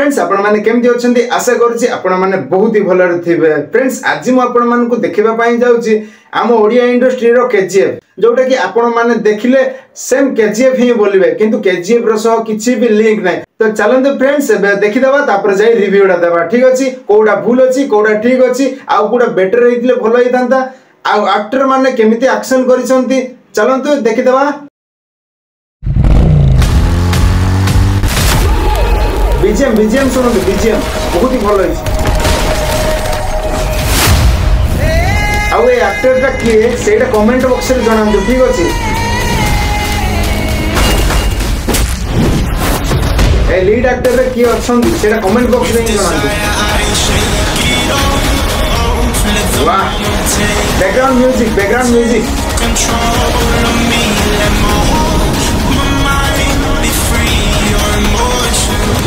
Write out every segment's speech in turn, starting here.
Friends आपण माने केमती अछंती आशा करूची आपण माने बहुत ही भल थिबे। फ्रेंड्स आज मु आपण मानकु देखिबा पई जाउची आम ओडिया इंडस्ट्री रो केजीएफ जोटा कि आपण माने देखिले सेम केजीएफ ही बोलिबे किंतु केजीएफ रो सह किछि भी लिंक नै। तो चलंतु फ्रेंड्स देखि देबा तापर जाई रिव्यूडा देबा ठीक अछि कोडा भूल अछि कोडा ठीक अछि आ कोडा बेटर रहितले भलो हितांता आ एक्टर माने केमिति एक्शन करिसंती चलंतु देखि देबा। बीजीएम सुनो बीजीएम बहुत ही भल है एक्टर टा किए सेटा कमेंट बॉक्स रे जणांतु ठीक अछि। ए लीड एक्टर रे किए अछंती सेटा कमेंट बॉक्स रे जणांतु। वाह बैकग्राउंड म्यूजिक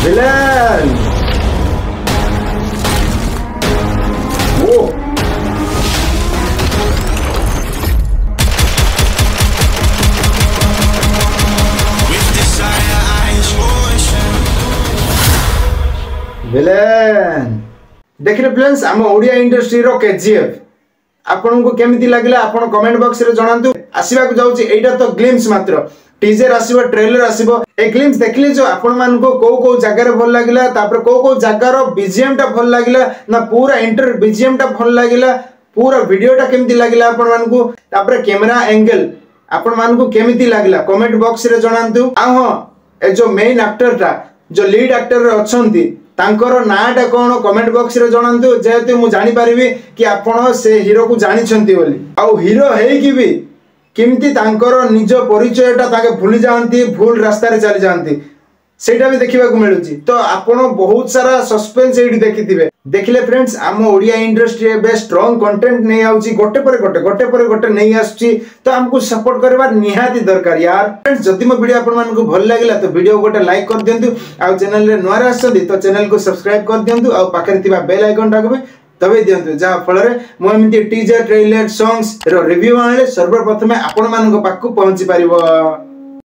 विलन वो विलन देखिले फ्रेंड्स हम ओडिया इंडस्ट्री रो केजीएफ आपन को केमिति लागला आपन कमेंट बॉक्स रे जणांतु। आसीबा को जाउची एटा तो ग्लिम्स मात्र टीजर आसीबो ट्रेलर आसीबो ए ग्लिम्स देखले जो आपण मान को को जगह रे भल लागिला तापर को जगह रो बीजीएम टा भल लागिला ना पूरा इंटर बीजीएम टा भल लागिला पूरा वीडियो टा केमिति लागिला आपण मान को तापर कैमरा एंगल आपण मान को केमिति लागिला कमेंट बॉक्स रे जणांतु। आ हां ए जो मेन एक्टर टा जो लीड एक्टर रे अछंती तांकर नाटा कोन कमेंट बॉक्स रे जणांतु जेते मु जानि परिबी कि आपण से हीरो को जानि छंती बोली आ हीरो हेई कि भी किमती तांकर निज परिचयटा ताके भूली जाती भूल रास्ता रे चली जाती सेटा भी देखिबा को मिलुची। तो आपण बहुत सारा सस्पेंस एडी देखिथिबे देखिले फ्रेंड्स आम ओडिया इंडस्ट्री बे स्ट्रांग कंटेंट नै आउची गोटे पर गोटे नै आछी तो हमको सपोर्ट करबा निहाती दरकार यार। फ्रेंड्स जदि मो वीडियो आपण मानको भल लागिला तो वीडियो गोटे लाइक कर दियंतु आ चैनल रे नया आछंती तो चैनल को सब्सक्राइब कर दियंतु आ पाखरे थिबा बेल आइकन टाको तबे दियंतु जा फल रे मो एमती टीजर ट्रेलर सॉन्ग्स रो रिव्यू आले सर्वप्रथमे आपण मानको पाखु पहुंची परिबो।